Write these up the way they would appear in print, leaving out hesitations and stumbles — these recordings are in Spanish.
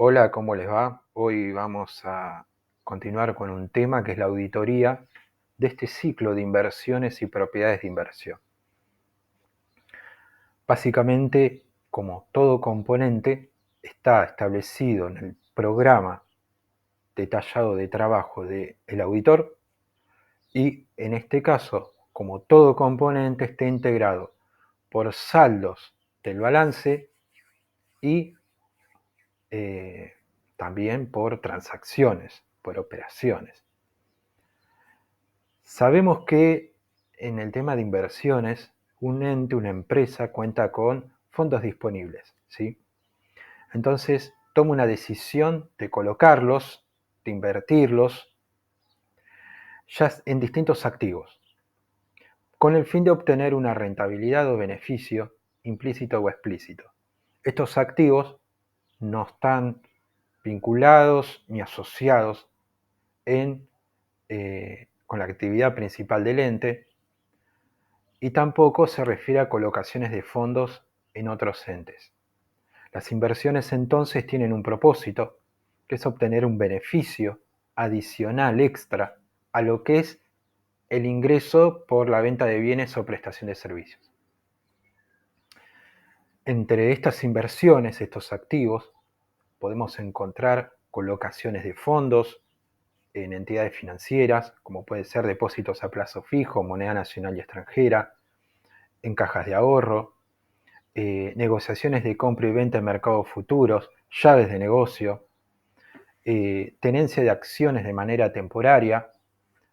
Hola, ¿cómo les va? Hoy vamos a continuar con un tema que es la auditoría de este ciclo de inversiones y propiedades de inversión. Básicamente, como todo componente, está establecido en el programa detallado de trabajo del auditor y en este caso, como todo componente, está integrado por saldos del balance y también por transacciones, por operaciones. Sabemos que en el tema de inversiones, un ente, una empresa cuenta con fondos disponibles, ¿sí? Entonces toma una decisión de colocarlos, de invertirlos, ya en distintos activos, con el fin de obtener una rentabilidad o beneficio implícito o explícito. Estos activos no están vinculados ni asociados con la actividad principal del ente, y tampoco se refiere a colocaciones de fondos en otros entes. Las inversiones entonces tienen un propósito, que es obtener un beneficio adicional extra a lo que es el ingreso por la venta de bienes o prestación de servicios. Entre estas inversiones, estos activos, podemos encontrar colocaciones de fondos en entidades financieras, como puede ser depósitos a plazo fijo, moneda nacional y extranjera, en cajas de ahorro, negociaciones de compra y venta en mercados futuros, llaves de negocio, tenencia de acciones de manera temporaria,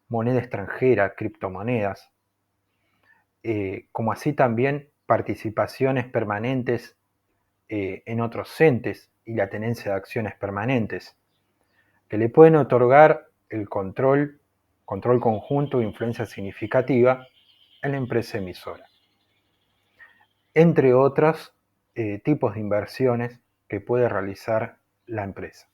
moneda extranjera, criptomonedas, como así también participaciones permanentes en otros entes y la tenencia de acciones permanentes, que le pueden otorgar el control conjunto o influencia significativa en la empresa emisora, entre otros tipos de inversiones que puede realizar la empresa.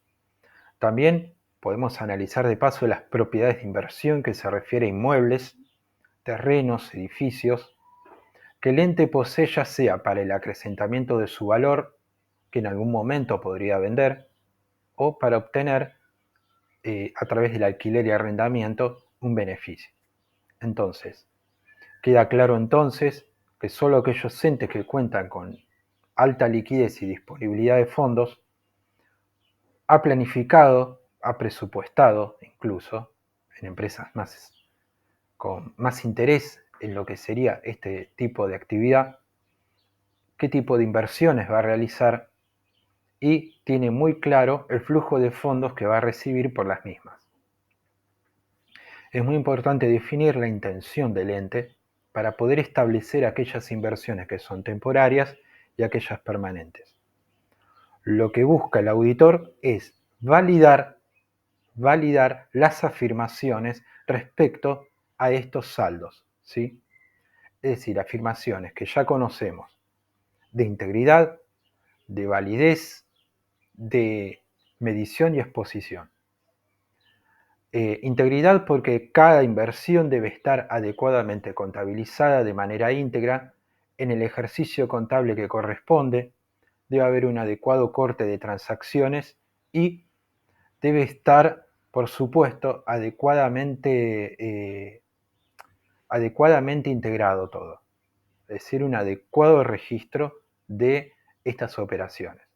También podemos analizar de paso las propiedades de inversión, que se refiere a inmuebles, terrenos, edificios, que el ente posee ya sea para el acrecentamiento de su valor, que en algún momento podría vender, o para obtener, a través del alquiler y arrendamiento, un beneficio. Entonces, queda claro entonces que solo aquellos entes que cuentan con alta liquidez y disponibilidad de fondos ha planificado, ha presupuestado incluso en empresas con más interés en lo que sería este tipo de actividad, qué tipo de inversiones va a realizar y tiene muy claro el flujo de fondos que va a recibir por las mismas. Es muy importante definir la intención del ente para poder establecer aquellas inversiones que son temporarias y aquellas permanentes. Lo que busca el auditor es validar las afirmaciones respecto a estos saldos, ¿sí? Es decir, afirmaciones que ya conocemos de integridad, de validez, de medición y exposición. Integridad porque cada inversión debe estar adecuadamente contabilizada de manera íntegra en el ejercicio contable que corresponde, debe haber un adecuado corte de transacciones y debe estar, por supuesto, adecuadamente integrado todo, es decir, un adecuado registro de estas operaciones.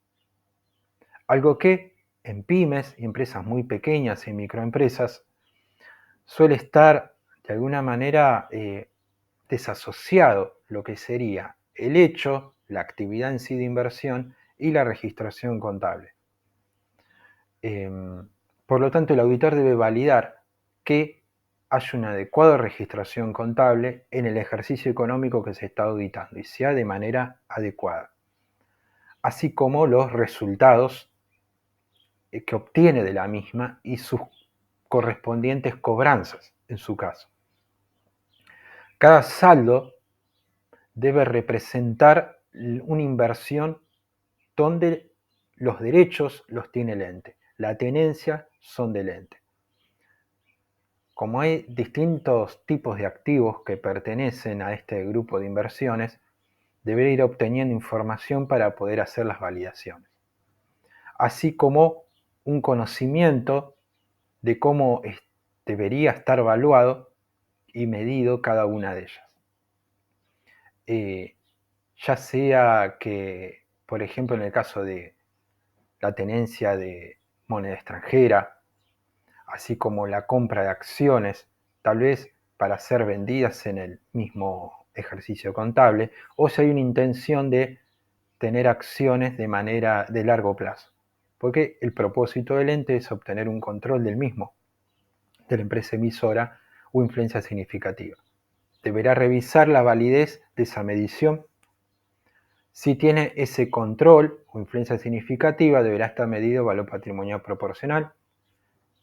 Algo que en pymes y empresas muy pequeñas y microempresas suele estar de alguna manera desasociado lo que sería el hecho, la actividad en sí de inversión y la registración contable. Por lo tanto, el auditor debe validar que haya una adecuada registración contable en el ejercicio económico que se está auditando y sea de manera adecuada, así como los resultados que obtiene de la misma y sus correspondientes cobranzas en su caso. Cada saldo debe representar una inversión donde los derechos los tiene el ente, la tenencia son del ente. Como hay distintos tipos de activos que pertenecen a este grupo de inversiones, deberá ir obteniendo información para poder hacer las validaciones. así como un conocimiento de cómo debería estar evaluado y medido cada una de ellas. Ya sea que, por ejemplo, en el caso de la tenencia de moneda extranjera, así como la compra de acciones, tal vez para ser vendidas en el mismo ejercicio contable, o si hay una intención de tener acciones de manera de largo plazo, porque el propósito del ente es obtener un control del mismo, de la empresa emisora o influencia significativa. Deberá revisar la validez de esa medición. Si tiene ese control o influencia significativa, deberá estar medido valor patrimonial proporcional.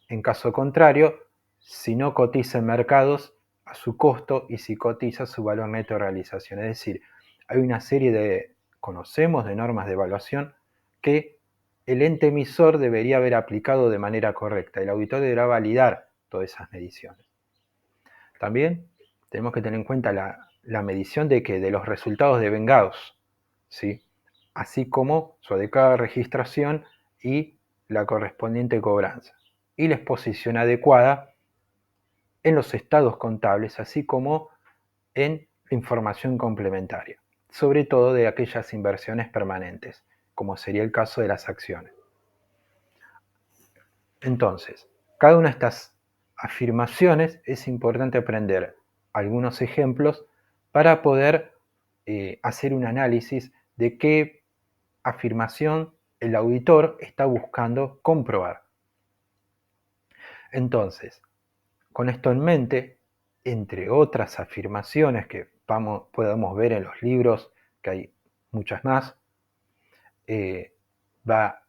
En caso contrario, si no cotiza en mercados, a su costo, y si cotiza, su valor neto de realización. Es decir, hay una serie conocemos de normas de evaluación que el ente emisor debería haber aplicado de manera correcta. El auditor deberá validar todas esas mediciones. También tenemos que tener en cuenta la medición de los resultados devengados, ¿sí? Así como su adecuada registración y la correspondiente cobranza, y la exposición adecuada en los estados contables, así como en la información complementaria, sobre todo de aquellas inversiones permanentes, como sería el caso de las acciones. Entonces, cada una de estas afirmaciones es importante aprender algunos ejemplos para poder hacer un análisis de qué afirmación el auditor está buscando comprobar. Entonces, con esto en mente, entre otras afirmaciones que podemos ver en los libros, que hay muchas más, va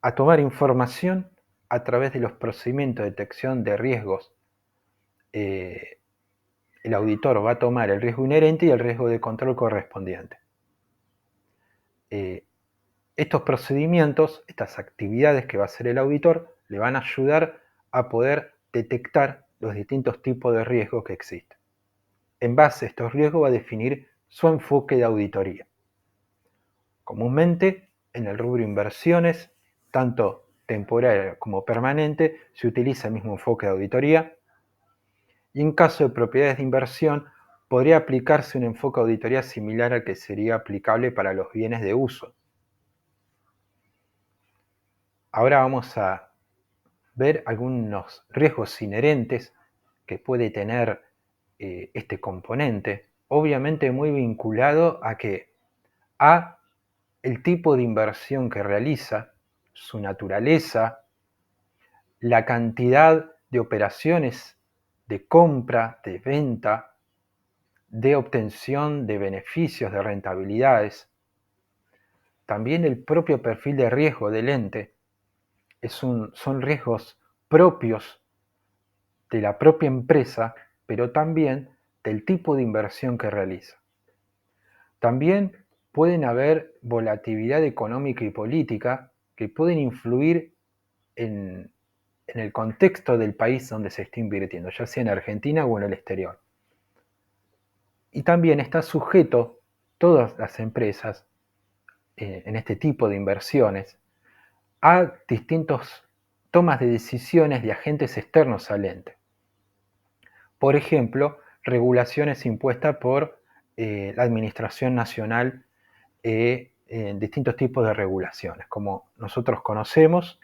a tomar información a través de los procedimientos de detección de riesgos. El auditor va a tomar el riesgo inherente y el riesgo de control correspondiente. Estos procedimientos, estas actividades que va a hacer el auditor, le van a ayudar a poder detectar los distintos tipos de riesgos que existen. En base a estos riesgos va a definir su enfoque de auditoría. Comúnmente, en el rubro inversiones, tanto temporal como permanente, se utiliza el mismo enfoque de auditoría, y en caso de propiedades de inversión, podría aplicarse un enfoque de auditoría similar al que sería aplicable para los bienes de uso. Ahora vamos a ver algunos riesgos inherentes que puede tener este componente, obviamente muy vinculado a el tipo de inversión que realiza, su naturaleza, la cantidad de operaciones de compra, de venta, de obtención de beneficios, de rentabilidades. También el propio perfil de riesgo del ente son riesgos propios de la propia empresa, pero también del tipo de inversión que realiza. También pueden haber volatilidad económica y política que pueden influir en el contexto del país donde se está invirtiendo, ya sea en Argentina o en el exterior. Y también está sujeto todas las empresas en este tipo de inversiones a distintas tomas de decisiones de agentes externos al ente. Por ejemplo, regulaciones impuestas por la Administración Nacional en distintos tipos de regulaciones. Como nosotros conocemos,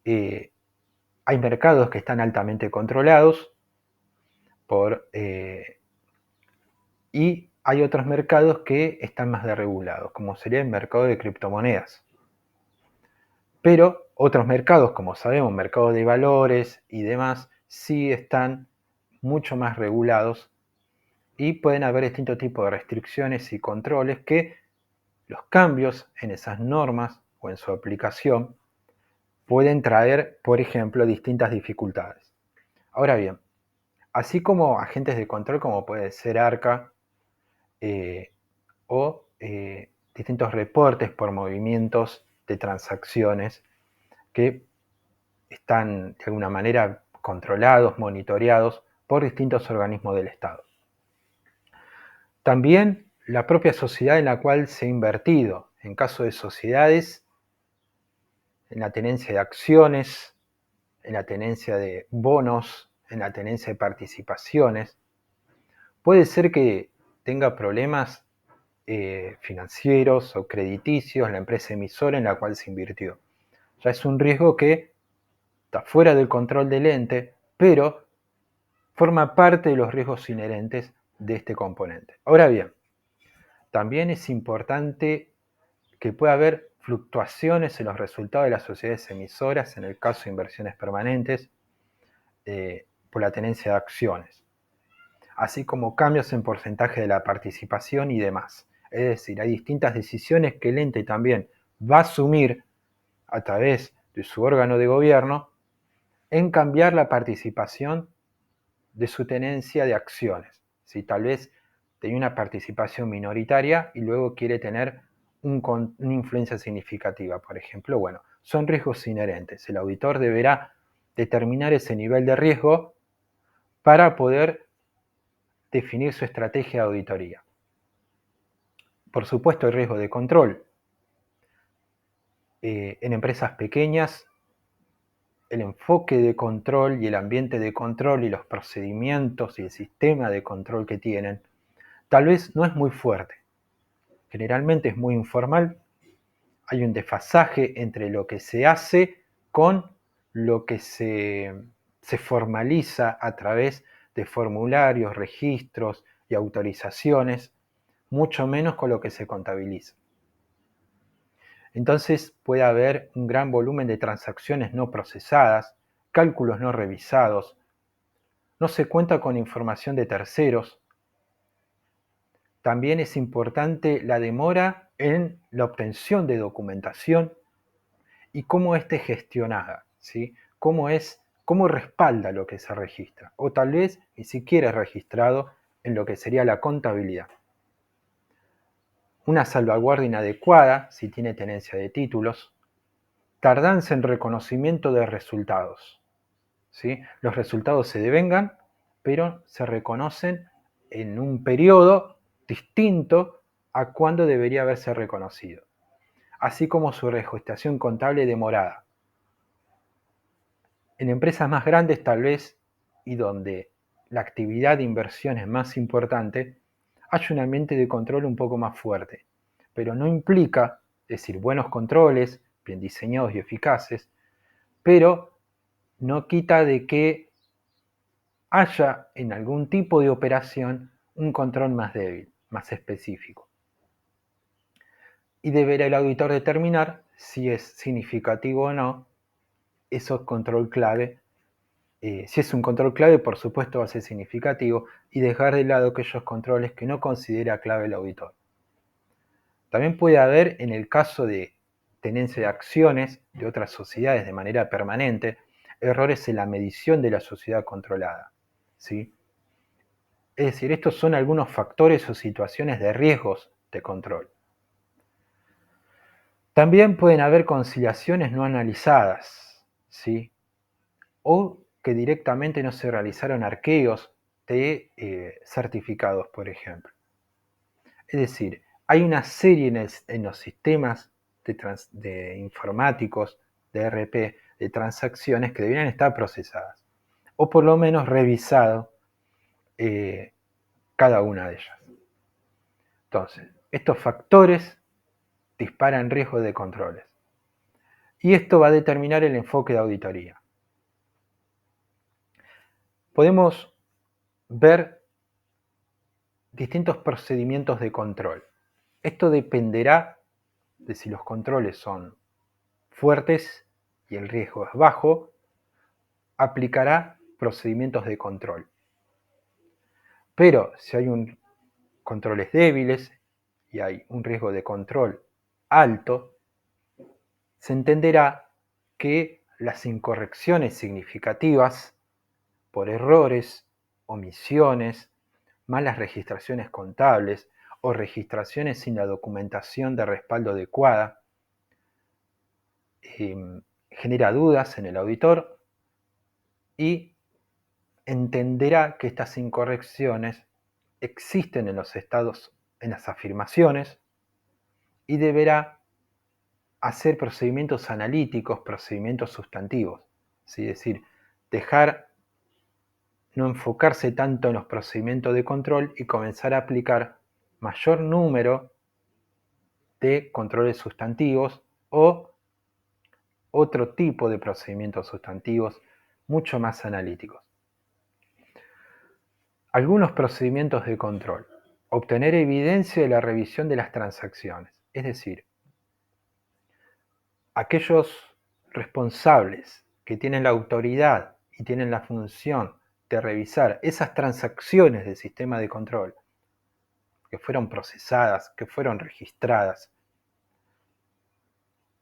hay mercados que están altamente controlados y hay otros mercados que están más desregulados, como sería el mercado de criptomonedas. Pero otros mercados, como sabemos, mercados de valores y demás, sí están mucho más regulados y pueden haber distintos tipos de restricciones y controles que los cambios en esas normas o en su aplicación pueden traer, por ejemplo, distintas dificultades. Ahora bien, así como agentes de control como puede ser ARCA o distintos reportes por movimientos de transacciones que están de alguna manera controlados, monitoreados por distintos organismos del Estado. También la propia sociedad en la cual se ha invertido. En caso de sociedades, en la tenencia de acciones, en la tenencia de bonos, en la tenencia de participaciones. Puede ser que tenga problemas financieros o crediticios en la empresa emisora en la cual se invirtió. Ya es un riesgo que está fuera del control del ente, pero forma parte de los riesgos inherentes de este componente. Ahora bien, también es importante que pueda haber fluctuaciones en los resultados de las sociedades emisoras, en el caso de inversiones permanentes, por la tenencia de acciones, así como cambios en porcentaje de la participación y demás. Es decir, hay distintas decisiones que el ente también va a asumir a través de su órgano de gobierno en cambiar la participación de su tenencia de acciones. Si tal vez tenía una participación minoritaria y luego quiere tener una influencia significativa, por ejemplo, bueno, son riesgos inherentes. El auditor deberá determinar ese nivel de riesgo para poder definir su estrategia de auditoría. Por supuesto, el riesgo de control. En empresas pequeñas, el enfoque de control y el ambiente de control y los procedimientos y el sistema de control que tienen tal vez no es muy fuerte. Generalmente es muy informal. Hay un desfasaje entre lo que se hace con lo que se formaliza a través de formularios, registros y autorizaciones, mucho menos con lo que se contabiliza. Entonces puede haber un gran volumen de transacciones no procesadas, cálculos no revisados, no se cuenta con información de terceros. También es importante la demora en la obtención de documentación y cómo esté gestionada, ¿sí? Cómo respalda lo que se registra, o tal vez ni siquiera es registrado en lo que sería la contabilidad. Una salvaguardia inadecuada, si tiene tenencia de títulos, tardanza en reconocimiento de resultados, ¿sí? Los resultados se devengan, pero se reconocen en un periodo distinto a cuando debería haberse reconocido, así como su registración contable demorada. En empresas más grandes tal vez, y donde la actividad de inversión es más importante, hay un ambiente de control un poco más fuerte, pero no implica, es decir, buenos controles, bien diseñados y eficaces, pero no quita de que haya en algún tipo de operación un control más débil, más específico. Y deberá el auditor determinar si es significativo o no ese control clave. Si es un control clave, por supuesto va a ser significativo, y dejar de lado aquellos controles que no considera clave el auditor. También puede haber, en el caso de tenencia de acciones de otras sociedades de manera permanente, errores en la medición de la sociedad controlada, ¿sí? Es decir, estos son algunos factores o situaciones de riesgos de control. También pueden haber conciliaciones no analizadas, ¿sí? O que directamente no se realizaron arqueos de certificados, por ejemplo. Es decir, hay una serie en los sistemas de informáticos, de ERP, de transacciones que deberían estar procesadas, o por lo menos revisado cada una de ellas. Entonces, estos factores disparan riesgo de controles. Y esto va a determinar el enfoque de auditoría. Podemos ver distintos procedimientos de control. Esto dependerá de si los controles son fuertes y el riesgo es bajo, aplicará procedimientos de control. Pero si hay controles débiles y hay un riesgo de control alto, se entenderá que las incorrecciones significativas por errores, omisiones, malas registraciones contables o registraciones sin la documentación de respaldo adecuada, genera dudas en el auditor y entenderá que estas incorrecciones existen en los estados, en las afirmaciones, y deberá hacer procedimientos analíticos, procedimientos sustantivos, ¿sí? Es decir, no enfocarse tanto en los procedimientos de control y comenzar a aplicar mayor número de controles sustantivos o otro tipo de procedimientos sustantivos mucho más analíticos. Algunos procedimientos de control. Obtener evidencia de la revisión de las transacciones, es decir, aquellos responsables que tienen la autoridad y tienen la función de revisar esas transacciones del sistema de control que fueron procesadas, que fueron registradas,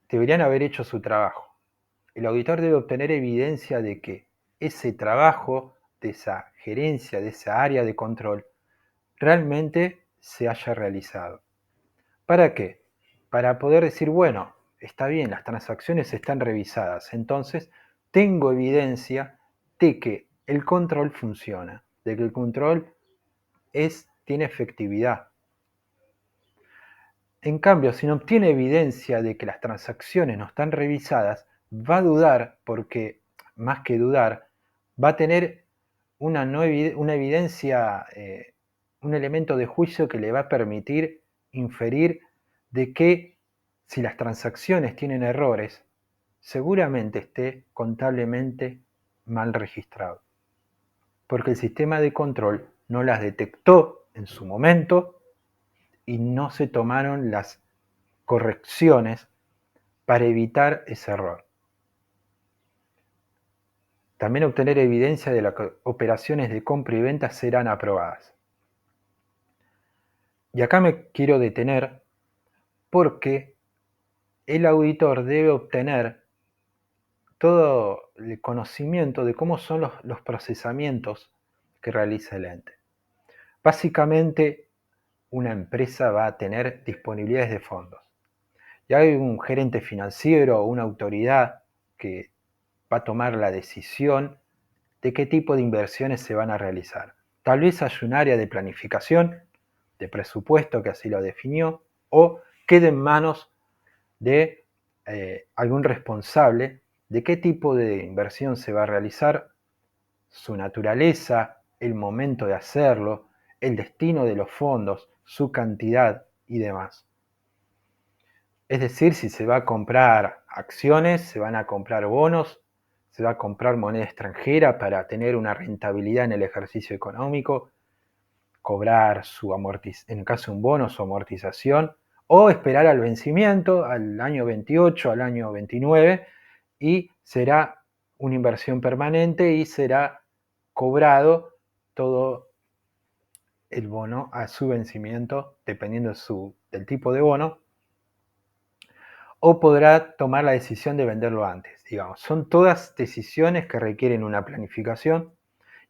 deberían haber hecho su trabajo. El auditor debe obtener evidencia de que ese trabajo, de esa gerencia, de esa área de control, realmente se haya realizado. ¿Para qué? Para poder decir, bueno, está bien, las transacciones están revisadas, entonces tengo evidencia de que el control funciona, de que el control tiene efectividad. En cambio, si no obtiene evidencia de que las transacciones no están revisadas, va a dudar porque, más que dudar, va a tener una evidencia, un elemento de juicio que le va a permitir inferir de que si las transacciones tienen errores, seguramente esté contablemente mal registrado, porque el sistema de control no las detectó en su momento y no se tomaron las correcciones para evitar ese error. También obtener evidencia de las operaciones de compra y venta serán aprobadas. Y acá me quiero detener porque el auditor debe obtener todo el conocimiento de cómo son los procesamientos que realiza el ente. Básicamente, una empresa va a tener disponibilidades de fondos. Y hay un gerente financiero o una autoridad que va a tomar la decisión de qué tipo de inversiones se van a realizar. Tal vez haya un área de planificación, de presupuesto que así lo definió, o quede en manos de algún responsable de qué tipo de inversión se va a realizar, su naturaleza, el momento de hacerlo, el destino de los fondos, su cantidad y demás. Es decir, si se va a comprar acciones, se van a comprar bonos, se va a comprar moneda extranjera para tener una rentabilidad en el ejercicio económico, cobrar en el caso de un bono, su amortización, o esperar al vencimiento, al año 28, al año 29, y será una inversión permanente y será cobrado todo el bono a su vencimiento, dependiendo del tipo de bono, o podrá tomar la decisión de venderlo antes. Digamos, son todas decisiones que requieren una planificación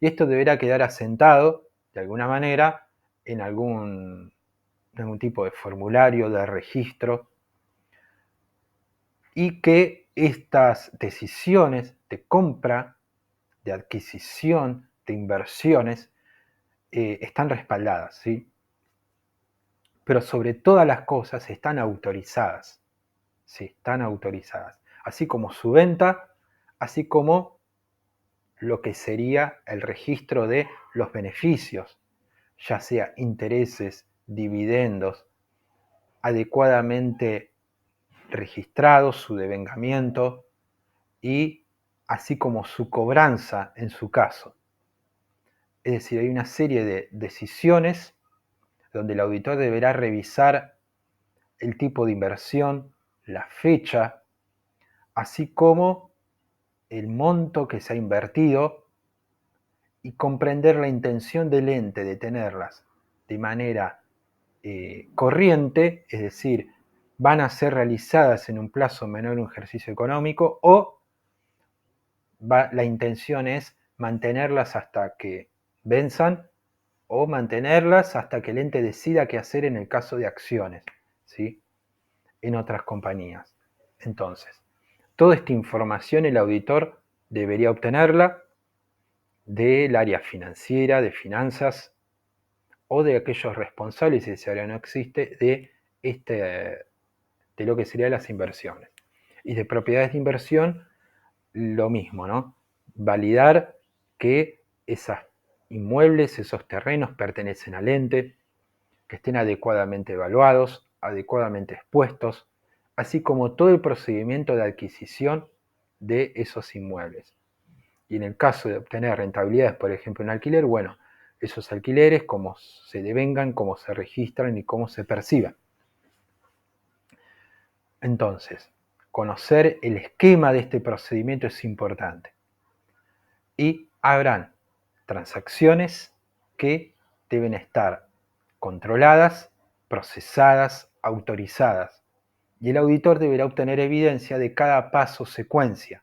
y esto deberá quedar asentado de alguna manera en algún tipo de formulario de registro y que estas decisiones de compra, de adquisición, de inversiones están respaldadas, ¿sí? Pero sobre todas las cosas están autorizadas. Sí, están autorizadas, así como su venta, así como lo que sería el registro de los beneficios, ya sea intereses, dividendos, adecuadamente registrados, su devengamiento y así como su cobranza en su caso. Es decir, hay una serie de decisiones donde el auditor deberá revisar el tipo de inversión, la fecha, así como el monto que se ha invertido y comprender la intención del ente de tenerlas de manera corriente, es decir, van a ser realizadas en un plazo menor un ejercicio económico o la intención es mantenerlas hasta que venzan o mantenerlas hasta que el ente decida qué hacer en el caso de acciones, ¿sí? En otras compañías. Entonces, toda esta información el auditor debería obtenerla del área financiera, de finanzas o de aquellos responsables, si ese área no existe, de de lo que serían las inversiones. Y de propiedades de inversión, lo mismo, ¿no? Validar que esos inmuebles, esos terrenos pertenecen al ente, que estén adecuadamente evaluados, adecuadamente expuestos, así como todo el procedimiento de adquisición de esos inmuebles. Y en el caso de obtener rentabilidades, por ejemplo, en alquiler, bueno, esos alquileres, cómo se devengan, cómo se registran y cómo se perciban. Entonces, conocer el esquema de este procedimiento es importante. Y habrán transacciones que deben estar controladas, procesadas, autorizadas. Y el auditor deberá obtener evidencia de cada paso secuencia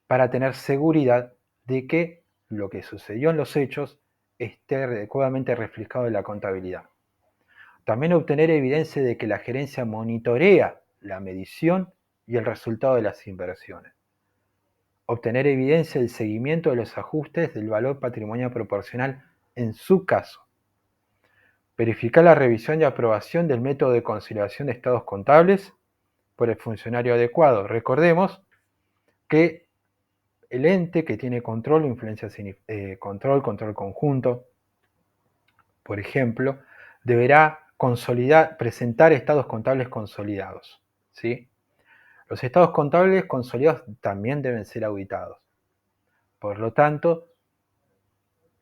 para tener seguridad de que lo que sucedió en los hechos esté adecuadamente reflejado en la contabilidad. También obtener evidencia de que la gerencia monitorea la medición y el resultado de las inversiones. Obtener evidencia del seguimiento de los ajustes del valor patrimonial proporcional en su caso. Verificar la revisión y aprobación del método de conciliación de estados contables por el funcionario adecuado. Recordemos que el ente que tiene control o influencia control conjunto, por ejemplo, deberá presentar estados contables consolidados, ¿sí? Los estados contables consolidados también deben ser auditados. Por lo tanto,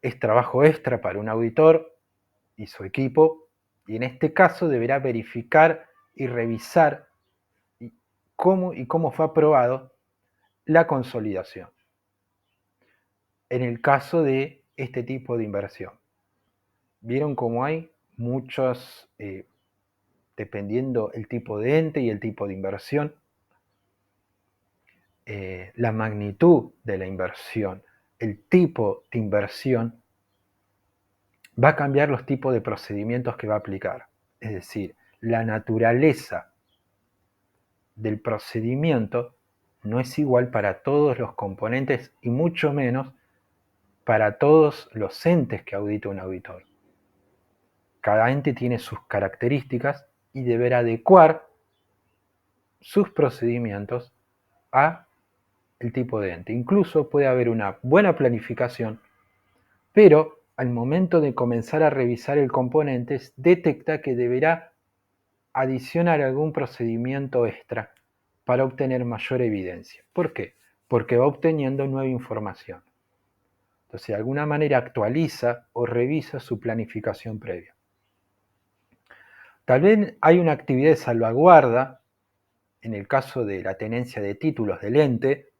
es trabajo extra para un auditor y su equipo, y en este caso deberá verificar y revisar cómo fue aprobado la consolidación en el caso de este tipo de inversión. Vieron cómo hay muchos, dependiendo el tipo de ente y el tipo de inversión, la magnitud de la inversión, el tipo de inversión, va a cambiar los tipos de procedimientos que va a aplicar. Es decir, la naturaleza del procedimiento no es igual para todos los componentes y mucho menos para todos los entes que audita un auditor. Cada ente tiene sus características y deberá adecuar sus procedimientos a el tipo de ente. Incluso puede haber una buena planificación, pero al momento de comenzar a revisar el componente, detecta que deberá adicionar algún procedimiento extra para obtener mayor evidencia. ¿Por qué? Porque va obteniendo nueva información. Entonces, de alguna manera actualiza o revisa su planificación previa. Tal vez hay una actividad de salvaguarda en el caso de la tenencia de títulos del ente,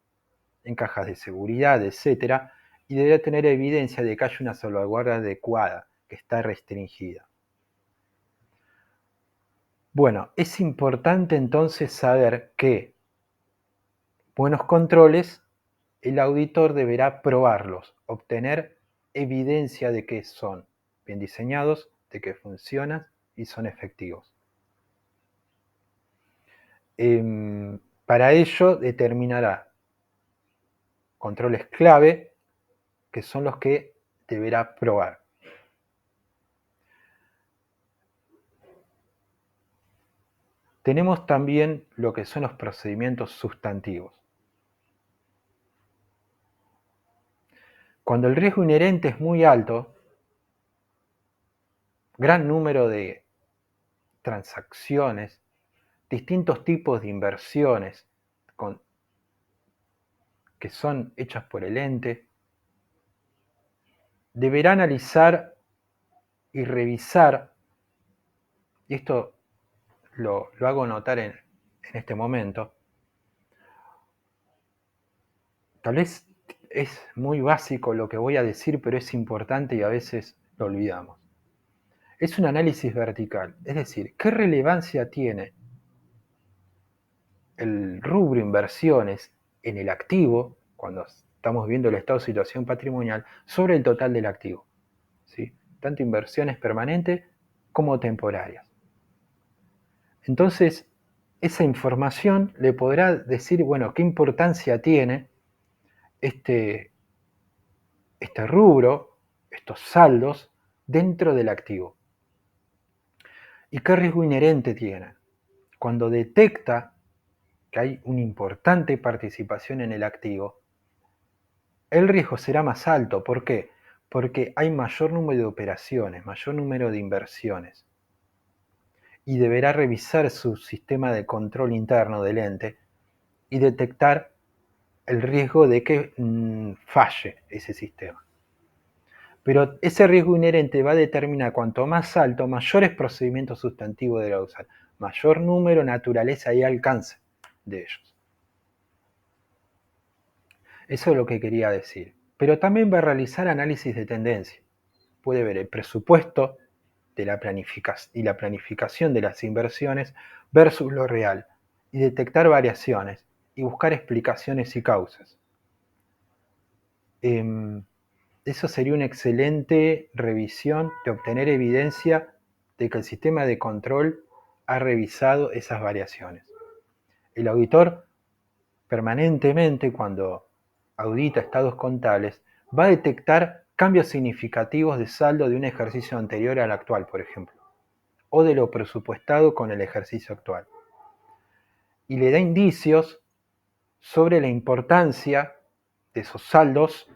en cajas de seguridad, etc., y deberá tener evidencia de que hay una salvaguarda adecuada, que está restringida. Bueno, es importante entonces saber que buenos controles, el auditor deberá probarlos, obtener evidencia de que son bien diseñados, de que funcionan y son efectivos. Para ello determinará controles clave, que son los que deberá probar. Tenemos también lo que son los procedimientos sustantivos. Cuando el riesgo inherente es muy alto, gran número de transacciones, distintos tipos de inversiones que son hechas por el ente, deberá analizar y revisar, y esto lo hago notar en este momento, tal vez es muy básico lo que voy a decir, pero es importante y a veces lo olvidamos. Es un análisis vertical, es decir, ¿qué relevancia tiene el rubro inversiones en el activo, cuando estamos viendo el estado de situación patrimonial, sobre el total del activo? ¿Sí? Tanto inversiones permanentes como temporarias. Entonces, esa información le podrá decir, bueno, qué importancia tiene este rubro, estos saldos, dentro del activo. ¿Y qué riesgo inherente tiene? Cuando detecta que hay una importante participación en el activo, el riesgo será más alto. ¿Por qué? Porque hay mayor número de operaciones, mayor número de inversiones, y deberá revisar su sistema de control interno del ente y detectar el riesgo de que falle ese sistema. Pero ese riesgo inherente va a determinar cuanto más alto, mayores procedimientos sustantivos deberá usar, mayor número, naturaleza y alcance de ellos. Eso es lo que quería decir. Pero también va a realizar análisis de tendencia. Puede ver el presupuesto de la planificación de las inversiones versus lo real y detectar variaciones y buscar explicaciones y causas. Eso sería una excelente revisión de obtener evidencia de que el sistema de control ha revisado esas variaciones. El auditor permanentemente, cuando audita estados contables, va a detectar cambios significativos de saldo de un ejercicio anterior al actual, por ejemplo, o de lo presupuestado con el ejercicio actual. Y le da indicios sobre la importancia de esos saldos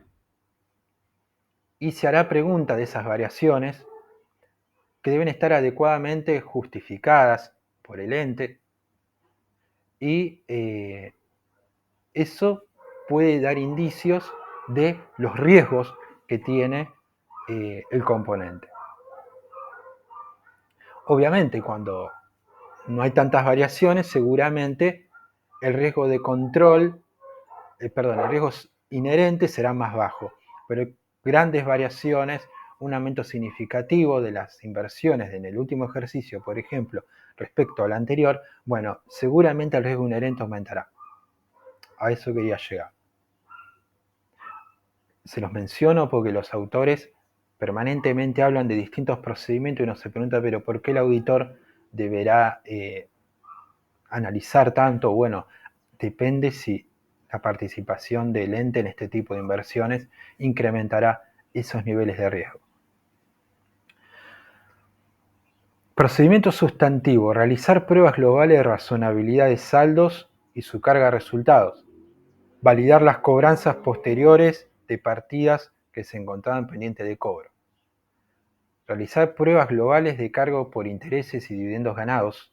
y se hará pregunta de esas variaciones que deben estar adecuadamente justificadas por el ente y eso puede dar indicios de los riesgos que tiene el componente. Obviamente, cuando no hay tantas variaciones, seguramente el riesgo de control, el riesgo inherente será más bajo, pero grandes variaciones, un aumento significativo de las inversiones en el último ejercicio, por ejemplo, respecto al anterior, bueno, seguramente el riesgo inherente aumentará. A eso quería llegar. Se los menciono porque los autores permanentemente hablan de distintos procedimientos y uno se pregunta, pero ¿por qué el auditor deberá analizar tanto? Bueno, depende si la participación del ente en este tipo de inversiones incrementará esos niveles de riesgo. Procedimiento sustantivo: realizar pruebas globales de razonabilidad de saldos y su carga de resultados. Validar las cobranzas posteriores de partidas que se encontraban pendientes de cobro. Realizar pruebas globales de cargo por intereses y dividendos ganados.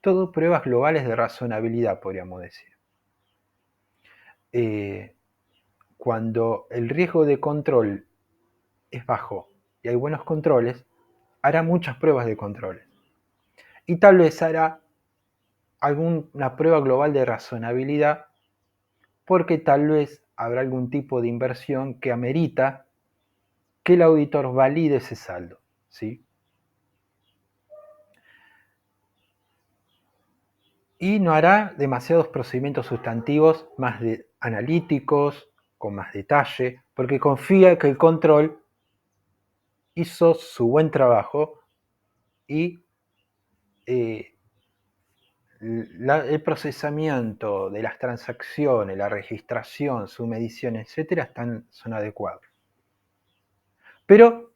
Todo pruebas globales de razonabilidad, podríamos decir. Cuando el riesgo de control es bajo y hay buenos controles, hará muchas pruebas de controles. Y tal vez hará alguna prueba global de razonabilidad porque tal vez habrá algún tipo de inversión que amerita que el auditor valide ese saldo, ¿sí? Y no hará demasiados procedimientos sustantivos más analíticos, con más detalle, porque confía que el control hizo su buen trabajo y el procesamiento de las transacciones, la registración, su medición, etcétera, son adecuados. Pero,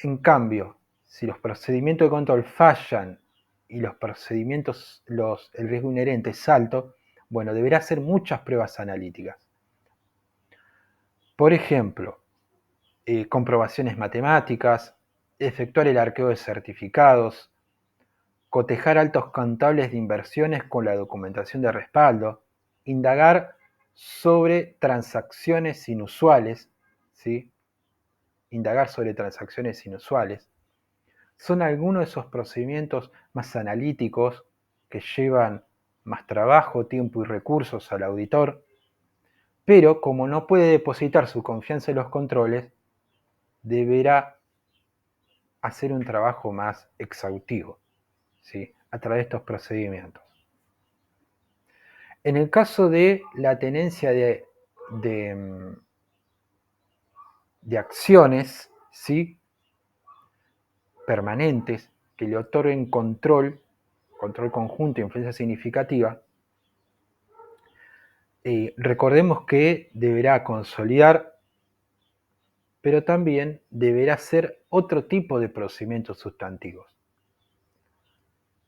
en cambio, si los procedimientos de control fallan y los procedimientos, el riesgo inherente es alto, bueno, deberá hacer muchas pruebas analíticas. Por ejemplo, comprobaciones matemáticas, efectuar el arqueo de certificados, cotejar altos contables de inversiones con la documentación de respaldo, indagar sobre transacciones inusuales, ¿sí? Indagar sobre transacciones inusuales. Son algunos de esos procedimientos más analíticos que llevan más trabajo, tiempo y recursos al auditor, pero como no puede depositar su confianza en los controles, deberá hacer un trabajo más exhaustivo, ¿sí? A través de estos procedimientos. En el caso de la tenencia de acciones, ¿sí? Permanentes que le otorguen control conjunto e influencia significativa, recordemos que deberá consolidar, pero también deberá hacer otro tipo de procedimientos sustantivos.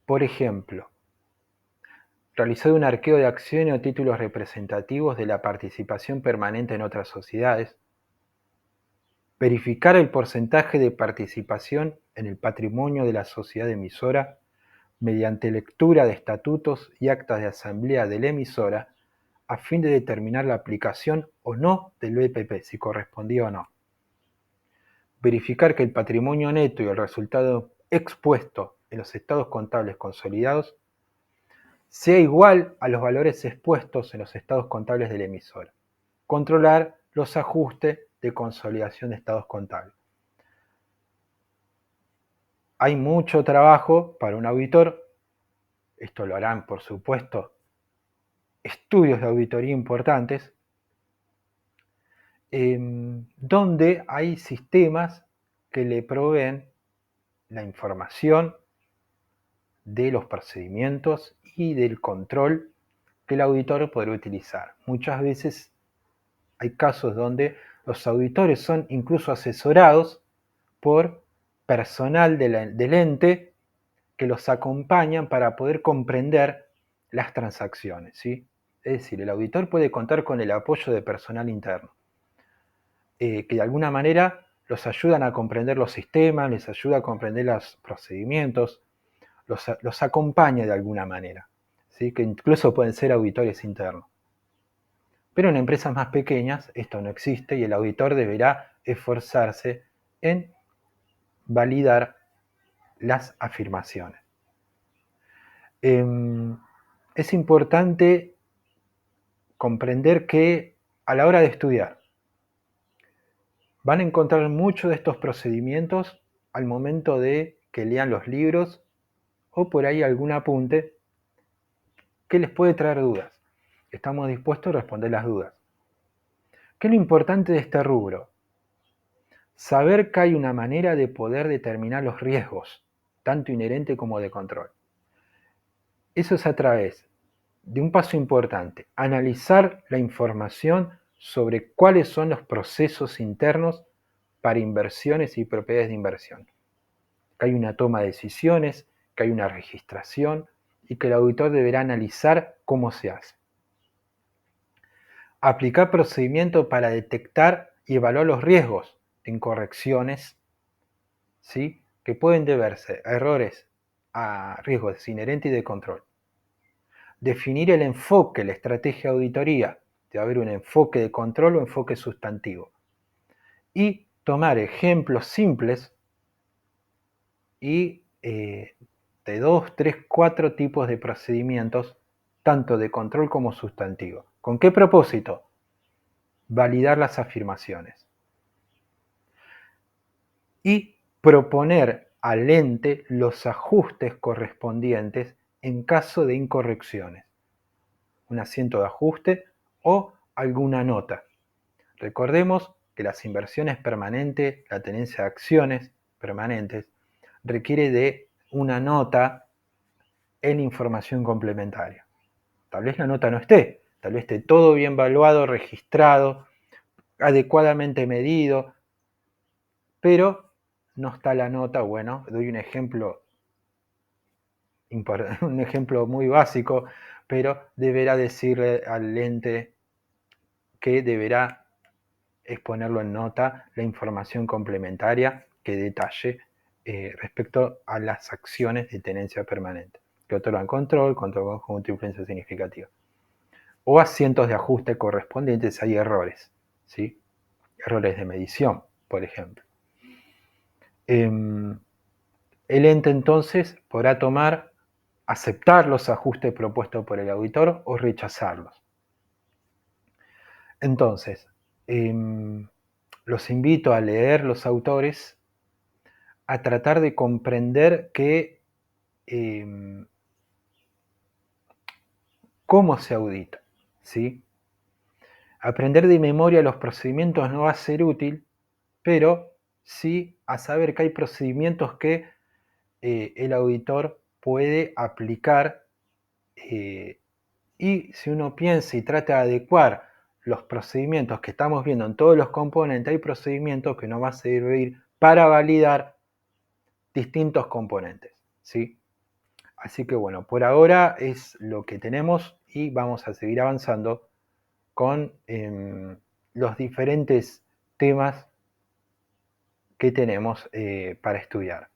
Por ejemplo, realizar un arqueo de acciones o títulos representativos de la participación permanente en otras sociedades, verificar el porcentaje de participación en el patrimonio de la sociedad emisora mediante lectura de estatutos y actas de asamblea de la emisora a fin de determinar la aplicación o no del BPP, si correspondía o no. Verificar que el patrimonio neto y el resultado expuesto en los estados contables consolidados sea igual a los valores expuestos en los estados contables de la emisora. Controlar los ajustes de consolidación de estados contables. Hay mucho trabajo para un auditor, esto lo harán por supuesto estudios de auditoría importantes, donde hay sistemas que le proveen la información de los procedimientos y del control que el auditor podrá utilizar. Muchas veces hay casos donde los auditores son incluso asesorados por personal del ente que los acompañan para poder comprender las transacciones, ¿sí? Es decir, el auditor puede contar con el apoyo de personal interno, que de alguna manera los ayudan a comprender los sistemas, les ayuda a comprender los procedimientos, los acompaña de alguna manera, ¿sí? Que incluso pueden ser auditores internos. Pero en empresas más pequeñas esto no existe y el auditor deberá esforzarse en validar las afirmaciones. Es importante comprender que a la hora de estudiar van a encontrar muchos de estos procedimientos al momento de que lean los libros o por ahí algún apunte que les puede traer dudas. Estamos dispuestos a responder las dudas. ¿Qué es lo importante de este rubro? Saber que hay una manera de poder determinar los riesgos, tanto inherente como de control. Eso es a través de un paso importante, analizar la información sobre cuáles son los procesos internos para inversiones y propiedades de inversión. Que hay una toma de decisiones, que hay una registración y que el auditor deberá analizar cómo se hace. Aplicar procedimientos para detectar y evaluar los riesgos de incorrecciones, ¿sí? Que pueden deberse a errores, a riesgos inherentes y de control. Definir el enfoque, la estrategia de auditoría. Debe haber un enfoque de control o enfoque sustantivo. Y tomar ejemplos simples y de 2, 3, 4 tipos de procedimientos, tanto de control como sustantivo. ¿Con qué propósito? Validar las afirmaciones. Y proponer al ente los ajustes correspondientes en caso de incorrecciones. Un asiento de ajuste o alguna nota. Recordemos que las inversiones permanentes, la tenencia de acciones permanentes, requiere de una nota en información complementaria. Tal vez la nota no esté, tal vez esté todo bien evaluado, registrado, adecuadamente medido, pero no está la nota. Bueno, doy un ejemplo muy básico, pero deberá decirle al ente que deberá exponerlo en nota la información complementaria que detalle respecto a las acciones de tenencia permanente, que otorgan control conjunto, influencia significativa. O asientos de ajuste correspondientes, hay errores, ¿sí? Errores de medición, por ejemplo. El ente entonces podrá aceptar los ajustes propuestos por el auditor o rechazarlos. Entonces, los invito a leer los autores, a tratar de comprender cómo se audita, ¿sí? Aprender de memoria los procedimientos no va a ser útil, pero sí a saber que hay procedimientos que el auditor puede aplicar y si uno piensa y trata de adecuar los procedimientos que estamos viendo en todos los componentes, hay procedimientos que nos van a servir para validar distintos componentes, ¿sí? Así que bueno, por ahora es lo que tenemos y vamos a seguir avanzando con los diferentes temas que tenemos para estudiar.